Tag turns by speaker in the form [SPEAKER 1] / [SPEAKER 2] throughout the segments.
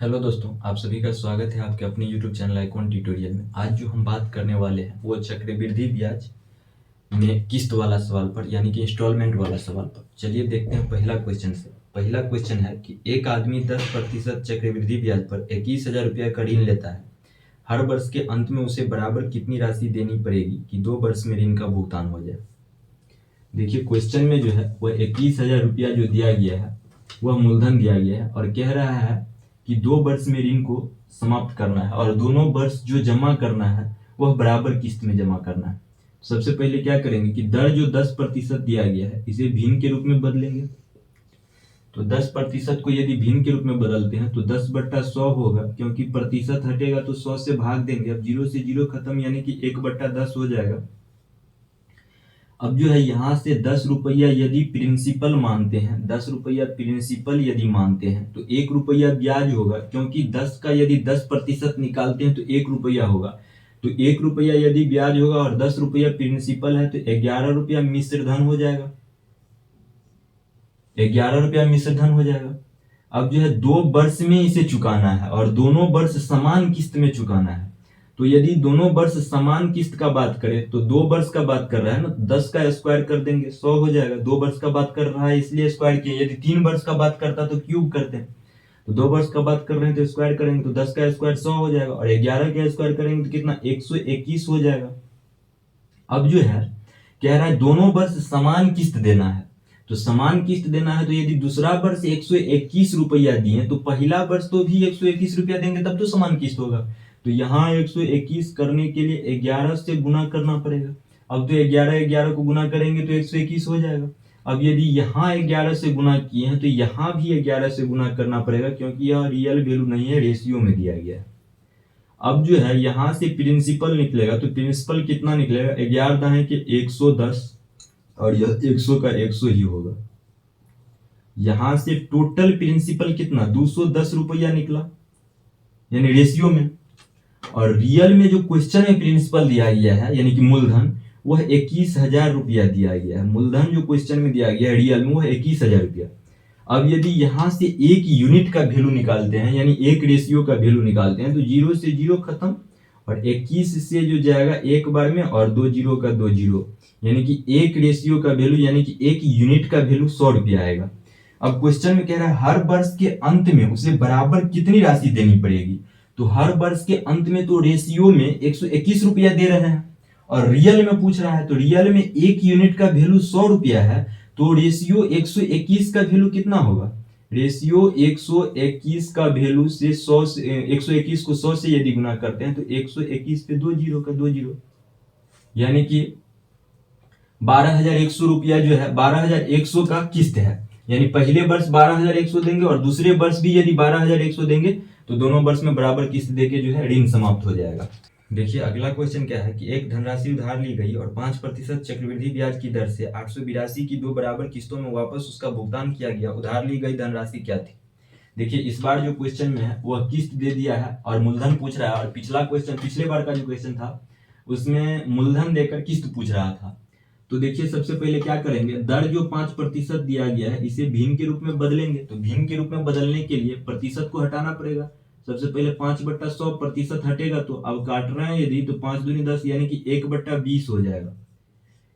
[SPEAKER 1] Hello दोस्तों, आप सभी का स्वागत है आपके अपने YouTube चैनल आइकॉन ट्यूटोरियल में। आज जो हम बात करने वाले हैं वो चक्रवृद्धि ब्याज में किस्त वाला सवाल पर, यानी कि इंस्टॉलमेंट वाला सवाल पर। चलिए देखते हैं पहला क्वेश्चन से। पहला क्वेश्चन है कि एक आदमी 10% चक्रवृद्धि ब्याज पर 21,000 रुपया का ऋण लेता है। हर वर्ष के अंत में उसे बराबर कितनी राशि देनी पड़ेगी कि 2 वर्ष में ऋण का भुगतान हो जाए। देखिए क्वेश्चन में जो है वह 21,000 रुपया जो दिया गया है वह मूलधन दिया गया है और कह रहा है कि 2 वर्ष में ऋण को समाप्त करना है और दोनों वर्ष जो जमा करना है वह बराबर किस्त में जमा करना है। सबसे पहले क्या करेंगे कि दर जो 10% दिया गया है इसे भिन्न के रूप में बदलेंगे। तो 10% को यदि भिन्न के रूप में बदलते हैं तो 10/100 होगा, क्योंकि प्रतिशत हटेगा तो 100 से भाग देंगे। अब 0 से 0 खत्म, यानी कि 1/10 हो जाएगा। अब जो है यहाँ से 10 रुपया यदि प्रिंसिपल मानते हैं, 10 रुपया प्रिंसिपल यदि मानते हैं तो 1 रुपया ब्याज होगा, क्योंकि 10 का यदि 10% निकालते हैं तो 1 रुपया होगा। तो 1 रुपया यदि ब्याज होगा और 10 रुपया प्रिंसिपल है तो 11 रुपया मिश्र धन हो जाएगा। 11 रुपया मिश्र धन हो जाएगा। अब जो है 2 वर्ष में इसे चुकाना है और दोनों वर्ष समान किस्त में चुकाना है। तो यदि दोनों वर्ष समान किस्त का बात करें तो 2 वर्ष का बात कर रहा है ना, 10 का स्क्वायर कर देंगे 100 हो जाएगा। 2 वर्ष का बात कर रहा है इसलिए स्क्वायर किया। यदि 3 वर्ष का बात करता तो क्यूब करते हैं। तो 2 वर्ष का बात कर रहे हैं तो स्क्वायर करेंगे तो 10 का स्क्वायर 100 हो जाएगा और 11 का स्क्वायर करेंगे तो कितना 121 हो जाएगा। अब जो है कह रहा है दोनों वर्ष समान किस्त देना है। तो समान किस्त देना है तो यदि दूसरा वर्ष 121 रुपया दिए तो पहला वर्ष तो भी 121 रुपया देंगे, तब तो समान किस्त होगा। तो यहाँ 121 करने के लिए 11 से गुना करना पड़ेगा। अब तो 11 को गुना करेंगे तो 121 हो जाएगा। अब यदि यहाँ 11 से गुना किए हैं तो यहाँ भी 11 से गुना करना पड़ेगा, क्योंकि यह रियल वैल्यू नहीं है, रेशियो में दिया गया है। अब जो है यहां से प्रिंसिपल निकलेगा तो प्रिंसिपल कितना निकलेगा, 11 दाएं के 110 और यह 100 का 100 ही होगा। यहां से टोटल प्रिंसिपल कितना 210 रुपया निकला, यानी रेशियो में। और रियल में जो क्वेश्चन में प्रिंसिपल दिया गया है यानी कि मूलधन, वह 21,000 रुपया दिया गया है। मूलधन जो क्वेश्चन में दिया गया है रियल में वह 21,000 रुपया। अब यदि यहां से एक यूनिट का वैल्यू निकालते हैं, यानी एक रेशियो का वैल्यू निकालते हैं, तो 0 से 0 खत्म और 21 से जो जाएगा एक बार में और 2 0 का 2 0, यानी कि एक रेशियो का वैल्यू यानी कि एक यूनिट का वैल्यू 100 रुपया आएगा। अब क्वेश्चन में कह रहा है हर वर्ष के अंत में उसे बराबर कितनी राशि देनी पड़ेगी। तो हर वर्ष के अंत में तो रेशियो में 121 रुपया दे रहे हैं और रियल में पूछ रहा है, तो रियल में एक यूनिट का वैल्यू 100 रुपया है, तो रेशियो 121 का वैल्यू कितना होगा। रेशियो 121 का वैल्यू से 100 से 121 को 100 से यदि गुना करते हैं तो 121 पे 2 0 का 2 0, यानी कि 12,100 रुपया जो है 12,100 का किस्त है। यानी पहले वर्ष 12,100 देंगे और दूसरे वर्ष भी यदि 12,100 देंगे तो दोनों वर्ष में बराबर किस्त देके जो है ऋण समाप्त हो जाएगा। देखिए अगला क्वेश्चन क्या है कि एक धनराशि उधार ली गई और 5% चक्रवृद्धि ब्याज की दर से 882 की 2 बराबर किस्तों में वापस उसका भुगतान किया गया। उधार ली गई धनराशि क्या थी। देखिए इस बार जो क्वेश्चन में है वह किस्त दे दिया है और मूलधन पूछ रहा है, और पिछला क्वेश्चन पिछले बार का जो क्वेश्चन था उसमें मूलधन देकर किस्त पूछ रहा था। तो देखिए सबसे पहले क्या करेंगे, दर जो 5% दिया गया है इसे भिन्न के रूप में बदलेंगे। तो भिन्न के रूप में बदलने के लिए प्रतिशत को हटाना पड़ेगा। सबसे पहले 5/100 प्रतिशत हटेगा, तो अब काट रहे हैं यदि तो 5 दूनी 10 यानी कि 1/20 हो जाएगा।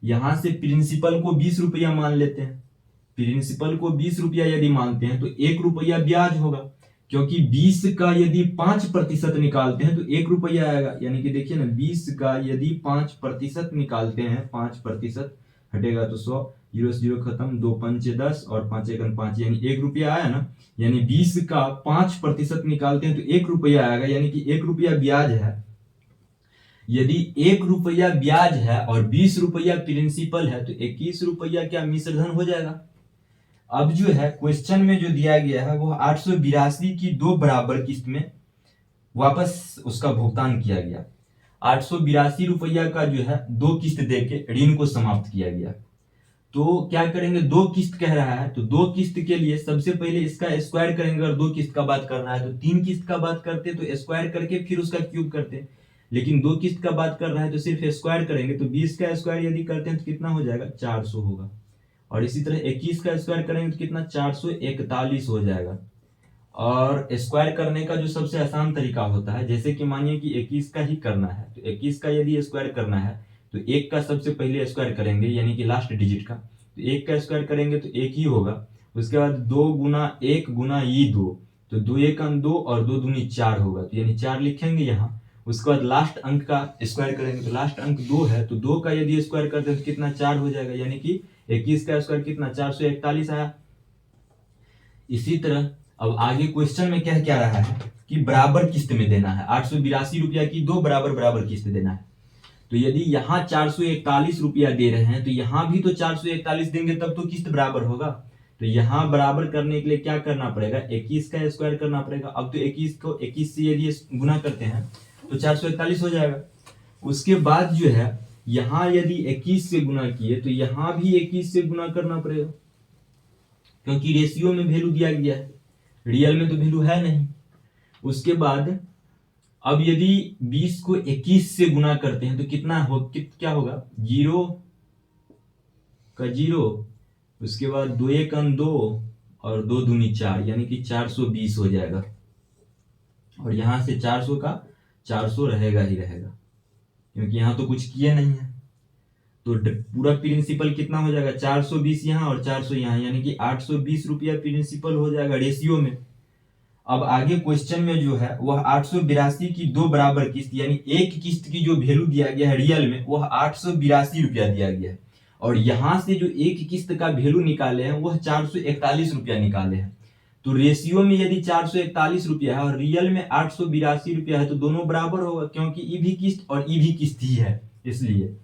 [SPEAKER 1] यहां से प्रिंसिपल को 20 रुपया मान लेते हैं। प्रिंसिपल को 20 रुपया यदि मानते हैं तो 1 रुपया ब्याज होगा, क्योंकि 20 का यदि 5% निकालते हैं तो 1 रुपया आएगा। यानी कि देखिए ना 20 का यदि 5% निकालते हैं, 5% हटेगा तो 100, 0 से 0 खत्म, 2 पंचे 10 और 5 एकन 5, यानी 1 रुपया आया ना। यानी 20 का 5% निकालते हैं तो 1 रुपया आएगा, यानी कि 1 रुपया ब्याज है। यदि 1 रुपया ब्याज है और 20 रुपया प्रिंसिपल है तो 21 रुपया क्या मिश्रधन हो जाएगा। अब जो है क्वेश्चन में जो दिया गया है वो 882 की 2 बराबर किस्त में वापस उसका भुगतान किया गया। 882 रुपया का जो है 2 किस्त देके ऋण को समाप्त किया गया। तो क्या करेंगे, 2 किस्त कह रहा है तो 2 किस्त के लिए सबसे पहले इसका स्क्वायर करेंगे। अगर 2 किस्त का बात करना है तो 3 किस्त का बात करते तो स्क्वायर करके फिर उसका क्यूब करते, लेकिन 2 किस्त का बात कर रहा है तो सिर्फ स्क्वायर करेंगे। तो 20 का स्क्वायर यदि करते हैं तो कितना हो जाएगा 400 होगा, और इसी तरह 21 का स्क्वायर करेंगे तो कितना 441 हो जाएगा। और स्क्वायर करने का जो सबसे आसान तरीका होता है, जैसे कि मानिए कि 21 का ही करना है, तो 21 का यदि स्क्वायर करना है तो 1 का सबसे पहले स्क्वायर करेंगे, यानी कि लास्ट डिजिट का, तो 1 का स्क्वायर करेंगे तो 1 ही होगा। उसके बाद 2 गुना 1 गुना ये 2, तो 2 1 2 और 2 दूनी 4 होगा, तो यानी 4 लिखेंगे यहाँ। उसके बाद लास्ट अंक का स्क्वायर करेंगे, तो लास्ट अंक 2 है, तो 2 का यदि स्क्वायर करते हैं तो कितना 4 हो जाएगा, यानी कि 21 का स्क्वायर कितना 441 आया। इसी तरह अब आगे क्वेश्चन में क्या क्या रहा है कि बराबर किस्त में देना है, 882 रुपया की 2 बराबर बराबर किस्त देना है। तो यदि यहाँ 441 रुपया दे रहे हैं तो यहाँ भी तो 441 देंगे, तब तो किस्त बराबर होगा। तो यहाँ बराबर करने के लिए क्या करना पड़ेगा, 21 का स्क्वायर करना पड़ेगा। अब तो 21 को 21 से यदि गुना करते हैं तो 441 हो जाएगा। उसके बाद जो है यहाँ यदि 21 से गुना किए तो यहाँ भी 21 से गुना करना पड़ेगा, क्योंकि रेशियो में वैल्यू दिया गया है, रियल में तो वैल्यू है नहीं। उसके बाद अब यदि 20 को 21 से गुना करते हैं तो क्या होगा, 0 का 0, उसके बाद 2 1 2 और 2 दूनी 4, यानी कि 420 हो जाएगा। और यहां से 400 का 400 रहेगा ही रहेगा, क्योंकि यहां तो कुछ किए नहीं है। तो पूरा प्रिंसिपल कितना हो जाएगा, 420 यहाँ और 400 यहाँ, यानी कि 820 रुपया प्रिंसिपल हो जाएगा रेशियो में। अब आगे क्वेश्चन में जो है वह 882 की 2 बराबर किस्त, यानी एक किस्त की जो वैल्यू दिया गया है रियल में वह 882 रुपया दिया गया है, और यहां से जो एक किस्त का वैल्यू निकाले हैं वह 441 रुपया निकाले हैं। तो रेशियो में यदि 441 रुपया है और रियल में 882 रुपया है तो दोनों बराबर होगा, क्योंकि ई भी किस्त और ई भी किस्त ही है, इसलिए।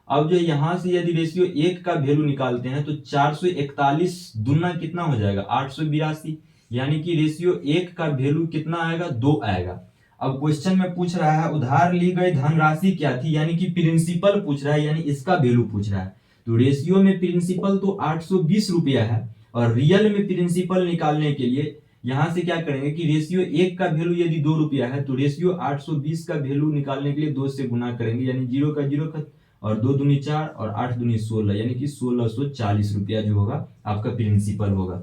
[SPEAKER 1] अब जो यहां से यदि रेशियो 1 का वैल्यू निकालते हैं तो 441 दुना कितना हो जाएगा, 882, यानी कि रेशियो 1 का वैल्यू कितना आएगा, 2 आएगा। अब क्वेश्चन में पूछ रहा है उधार ली गई धनराशि क्या थी, यानी कि प्रिंसिपल पूछ रहा है, यानी इसका वैल्यू पूछ रहा है। तो रेशियो में प्रिंसिपल तो 820 रुपया है, और रियल में प्रिंसिपल निकालने के लिए यहां से क्या करेंगे कि रेशियो 1 का वैल्यू यदि 2 रुपया है तो रेशियो 820 का वैल्यू निकालने के लिए 2 से गुना करेंगे, यानी 0 का 0 और 2 दूनी 4 और 8 दूनी 16, यानी कि 1640 रुपया जो होगा आपका प्रिंसिपल होगा,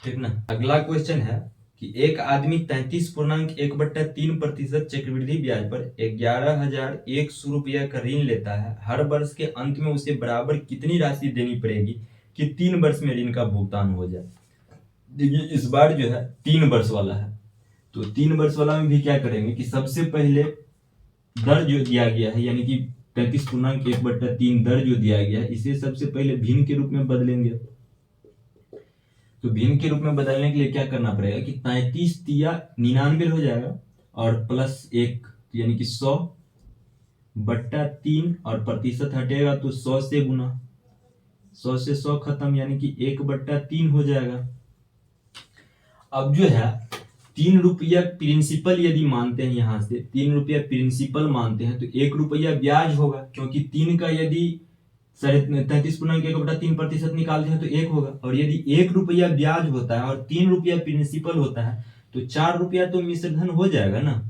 [SPEAKER 1] ठीक ना। अगला क्वेश्चन है कि एक आदमी 33.1/3% चक्रवृद्धि ब्याज पर 11,100 रुपया का ऋण लेता है। हर वर्ष के अंत में उसे बराबर कितनी राशि देनी पड़ेगी कि 3 वर्ष में ऋण का भुगतान हो जाए। देखिए इस बार जो है 3 वर्ष वाला है, तो 3 वर्ष वाला में भी क्या करेंगे कि सबसे पहले दर जो दिया गया है, यानी कि 33.1/3 दर जो दिया गया है, इसे सबसे पहले भिन्न के रूप में बदलेंगे। तो भिन्न के रूप में बदलने के लिए क्या करना पड़ेगा कि 33 तिया 99 हो जाएगा, और प्लस 1 यानी कि 100/3, और प्रतिशत हटेगा तो 100 से गुना, 100 से 100 खत्म, यानी कि 1/3 हो जाएगा। अब जो है 3 रुपया प्रिंसिपल यदि मानते हैं, यहां से 3 रुपया प्रिंसिपल मानते हैं तो 1 रुपया ब्याज होगा, क्योंकि 3 का यदि 33.1/3% निकालते हैं तो 1 होगा, और यदि 1 रुपया ब्याज होता है और 3 रुपया प्रिंसिपल होता है तो 4 रुपया तो मिश्रधन हो जाएगा ना।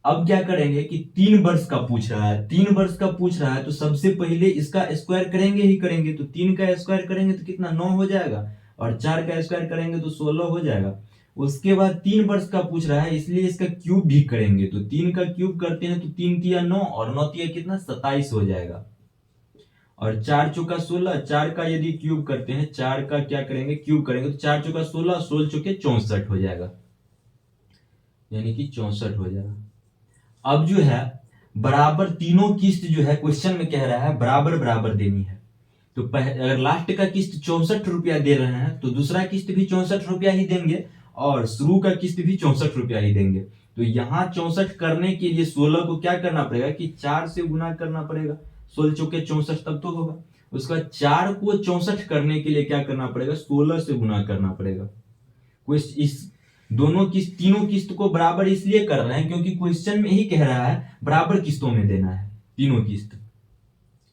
[SPEAKER 1] अब क्या करेंगे कि 3 वर्ष का पूछ रहा है, 3 वर्ष का पूछ रहा है तो सबसे पहले इसका स्क्वायर करेंगे ही करेंगे। तो 3 का स्क्वायर करेंगे तो कितना 9 हो जाएगा, और 4 का स्क्वायर करेंगे तो 16 हो जाएगा। उसके बाद 3 वर्ष का पूछ रहा है, इसलिए इसका क्यूब भी करेंगे। तो 3 का क्यूब करते हैं तो 3 तिया 9 और 9 तिया कितना 27 हो जाएगा, और 4 चौका 16, 4 का यदि क्यूब करते हैं, 4 का क्या करेंगे क्यूब करेंगे तो 4 चौका 16, 16 चौके 64 हो जाएगा, यानी कि 64 हो जाएगा। अब जो है बराबर तीनों किस्त जो है क्वेश्चन में कह रहा है बराबर बराबर देनी है। तो अगर लास्ट का किस्त 64 रुपया दे रहे हैं तो दूसरा किस्त भी 64 रुपया ही देंगे, और शुरू का किस्त भी 64 रुपया ही देंगे। तो यहाँ 64 करने के लिए 16 को क्या करना पड़ेगा कि 4 से गुना करना पड़ेगा, 16 चौके 64 तब तो होगा। उसका 4 को 64 करने के लिए क्या करना पड़ेगा, 16 से गुना करना पड़ेगा। इस दोनों किस्त तीनों किस्त को बराबर इसलिए कर रहे हैं क्योंकि क्वेश्चन में ही कह रहा है बराबर किस्तों में देना है तीनों किस्त।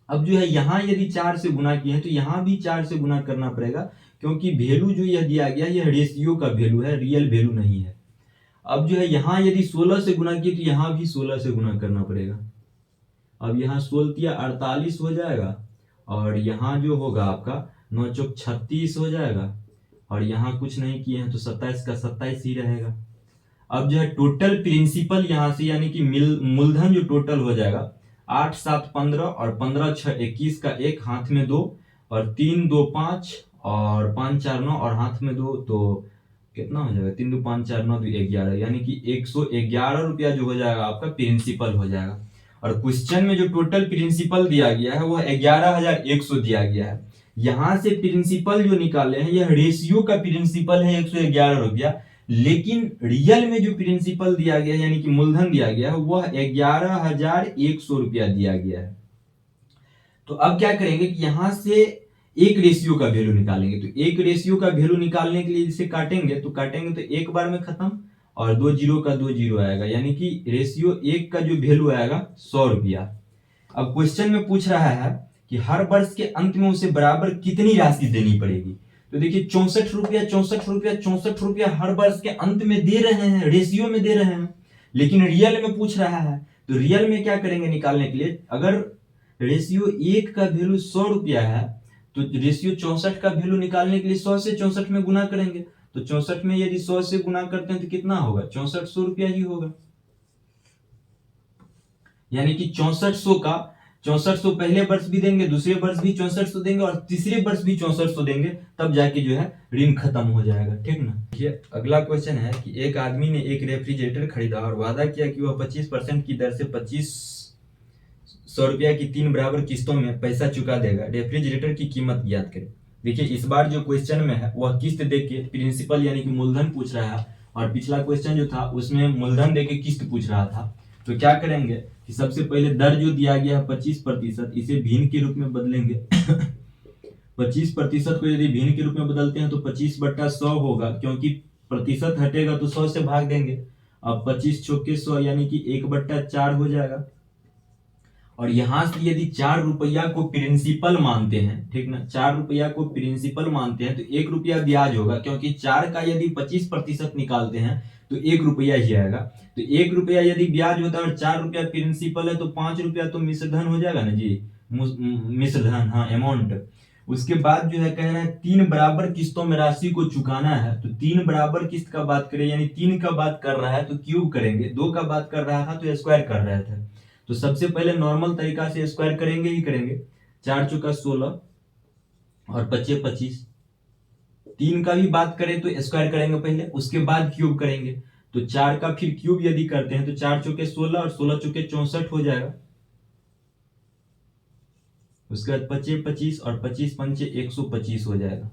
[SPEAKER 1] अब जो है यहाँ यदि 4 से गुना किए हैं तो यहाँ भी 4 से गुना करना पड़ेगा, क्योंकि वैल्यू जो यह दिया गया यह रेशियो का वैल्यू है, रियल वैल्यू नहीं है। अब जो है यहाँ यदि 16 से गुना किए तो यहाँ भी 16 से गुना करना पड़ेगा। अब यहाँ 16 तिया 48 हो जाएगा, और यहाँ जो होगा आपका 9 चौक 36 हो जाएगा, और यहाँ कुछ नहीं किए हैं तो 27 का 27 ही रहेगा। अब जो है टोटल प्रिंसिपल यहाँ से यानी कि मूलधन जो टोटल हो जाएगा 8 7 15 और 15 6 21 का एक हाथ में 2 और 3 2 5 और 5 4 9 और हाथ में 2, तो कितना हो जाएगा 3 2 5 4 9 2 11, यानी कि 111 रुपया जो हो जाएगा आपका प्रिंसिपल हो जाएगा। और क्वेश्चन में जो टोटल प्रिंसिपल दिया गया है वह 11,100 दिया गया है। यहाँ से प्रिंसिपल जो निकाले हैं यह रेशियो का प्रिंसिपल है 111 रुपया, लेकिन रियल में जो प्रिंसिपल दिया गया है यानी कि मूलधन दिया गया है वह 11,100 रुपया दिया गया है। तो अब क्या करेंगे कि यहां से एक रेशियो का वैल्यू निकालेंगे। तो एक रेशियो का वैल्यू निकालने के लिए इसे काटेंगे तो एक बार में खत्म और 2 जीरो का 2 जीरो आएगा, यानी कि रेशियो 1 का जो वैल्यू आएगा 100 रुपया। अब क्वेश्चन में पूछ रहा है कि हर वर्ष के अंत में उसे बराबर कितनी राशि देनी पड़ेगी। तो देखिए 64 रुपया 64 रुपया 64 रुपया हर वर्ष के अंत में दे रहे हैं, रेशियो में दे रहे हैं, लेकिन रियल में पूछ रहा है। तो रियल में क्या करेंगे निकालने के लिए, अगर रेशियो 1 का वैल्यू 100 रुपया है तो रेशियो 64 का वैल्यू निकालने के लिए 100 से 64 में गुना करेंगे। तो 64 में यदि 100 से गुना करते हैं तो कितना होगा, 6400 रुपया ही होगा। यानी कि 6400 पहले वर्ष भी देंगे, दूसरे वर्ष भी 6400 देंगे और तीसरे वर्ष भी 6400 देंगे, तब जाके जो है ऋण खत्म हो जाएगा। ठीक ना। देखिए अगला क्वेश्चन है कि एक आदमी ने एक रेफ्रिजरेटर खरीदा और वादा किया कि वह 25% की दर से 2500 रुपया की 3 बराबर किस्तों में पैसा चुका देगा। रेफ्रिजरेटर की कीमत ज्ञात करें। देखिए इस बार जो क्वेश्चन में है वह किस्त देके प्रिंसिपल यानी कि मूलधन पूछ रहा है, और पिछला क्वेश्चन जो था उसमें मूलधन देके किस्त पूछ रहा था। तो क्या करेंगे कि सबसे पहले दर जो दिया गया है 25%, इसे भिन्न के रूप में बदलेंगे। 25% को यदि भिन्न के रूप में बदलते हैं तो 25/100 होगा, क्योंकि प्रतिशत हटेगा तो 100 से भाग देंगे। अब 25 चौके 100 यानी कि 1/4 हो जाएगा। और यहां से यदि 4 रुपया को प्रिंसिपल मानते हैं, ठीक ना, 4 रुपया को प्रिंसिपल मानते हैं तो 1 रुपया ब्याज होगा, क्योंकि 4 का यदि 25% निकालते हैं तो 1 रुपया ही आएगा। तो 1 रुपया यदि ब्याज होता है और 4 रुपया प्रिंसिपल है तो 5 रुपया तो मिश्रधन हो जाएगा ना जी, मिश्रधन, हाँ अमाउंट। उसके बाद जो है कह रहा है 3 बराबर किस्तों में राशि को चुकाना है। तो 3 बराबर किस्त का बात करें यानी 3 का बात कर रहा है तो क्यूब करेंगे, 2 का बात कर रहा था तो स्क्वायर कर रहे थे। तो सबसे पहले नॉर्मल तरीका से स्क्वायर करेंगे ही करेंगे। 4 चौका 16 और 25 25। 3 का भी बात करें तो स्क्वायर करेंगे पहले, उसके बाद क्यूब करेंगे। तो 4 का फिर क्यूब यदि करते हैं तो 4 चौके 16 और 16 चौके 64 हो जाएगा। उसके बाद 25 25 और 25 पंचे 125 हो जाएगा।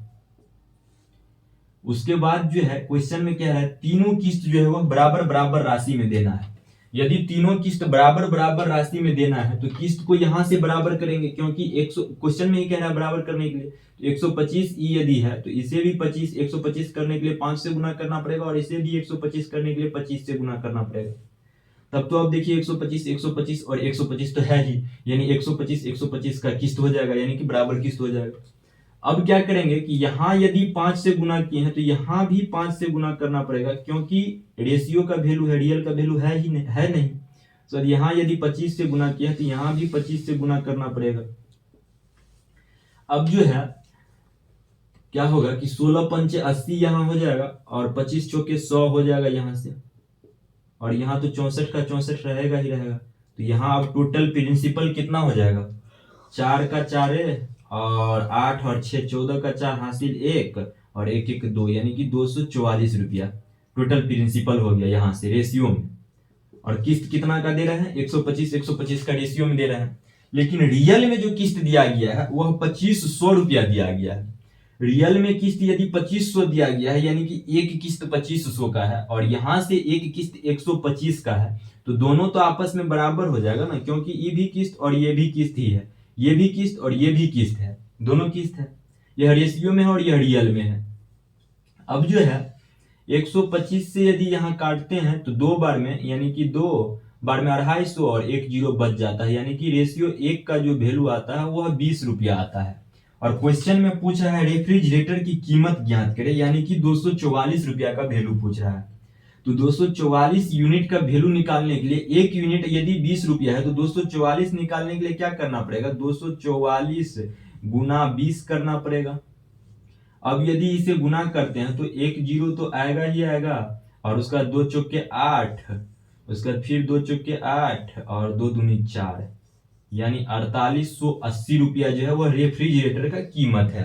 [SPEAKER 1] उसके बाद जो है क्वेश्चन में क्या है, तीनों किस्त जो है वो बराबर बराबर राशि में देना है। यदि तीनों किस्त बराबर बराबर राशि में देना है तो किस्त को यहां से बराबर करेंगे, क्योंकि 100 क्वेश्चन में ही कह रहा है बराबर करने के लिए। तो 125 यदि है तो इसे भी 125 करने के लिए 5 से गुना करना पड़ेगा, और इसे भी 125 करने के लिए 25 से गुना करना पड़ेगा। तब तो अब देखिए 125 125 और 125 तो है ही, यानी 125 125 का किस्त हो जाएगा, यानी कि बराबर किस्त हो जाएगा। अब क्या करेंगे कि यहां यदि 5 से गुना किए हैं तो यहां भी 5 से गुना करना पड़ेगा, क्योंकि रेशियो का वैल्यू है, रियल का वैल्यू है ही नहीं। तो यहां यदि 25 से गुना किया तो यहां भी 25 से गुना करना पड़ेगा। अब जो है क्या होगा कि 16 पंचे 80 यहां हो जाएगा और 25 चौके 100 हो जाएगा यहां से, और यहां तो 64 का 64 रहेगा ही रहेगा। तो यहां अब टोटल प्रिंसिपल कितना हो जाएगा, 4 का 4 और 8 और 6 14 का 4 हासिल 1 और 1 1 2, यानी कि 244 रुपया टोटल प्रिंसिपल हो गया यहाँ से रेशियो में। और किस्त कितना का दे रहे हैं, 125 का रेशियो में दे रहे हैं। लेकिन रियल में जो किस्त दिया गया है वह 2500 रुपया दिया गया है। रियल में किस्त यदि 2500 दिया गया है यानी कि एक किस्त 2500 का है और यहां से एक किस्त 125 का है, तो दोनों तो आपस में बराबर हो जाएगा ना, क्योंकि ये भी किस्त और ये भी किस्त ही है, ये भी किस्त और ये भी किस्त है, दोनों किस्त है। यह रेशियो में है और यह रियल में है। अब जो है 125 से यदि यहाँ काटते हैं तो 2 बार में, यानी कि 2 बार में 250 और 1 जीरो बच जाता है, यानी कि रेशियो 1 का जो वैल्यू आता है वह 20 रुपया आता है। और क्वेश्चन में पूछ रहा है रेफ्रिजरेटर की कीमत ज्ञात करें, यानी कि 244 रुपया का वैल्यू पूछ रहा है। तो 244 यूनिट का वैल्यू निकालने के लिए, एक यूनिट यदि 20 रुपया है तो 244 निकालने के लिए क्या करना पड़ेगा, 244 गुना 20 करना पड़ेगा। अब यदि इसे गुना करते हैं तो एक जीरो तो आएगा ही आएगा, और उसका 2 चौके 8, उसका फिर 2 चौके 8 और 2 दूनी 4, यानी 4880 रुपया जो है वह रेफ्रिजरेटर का कीमत है।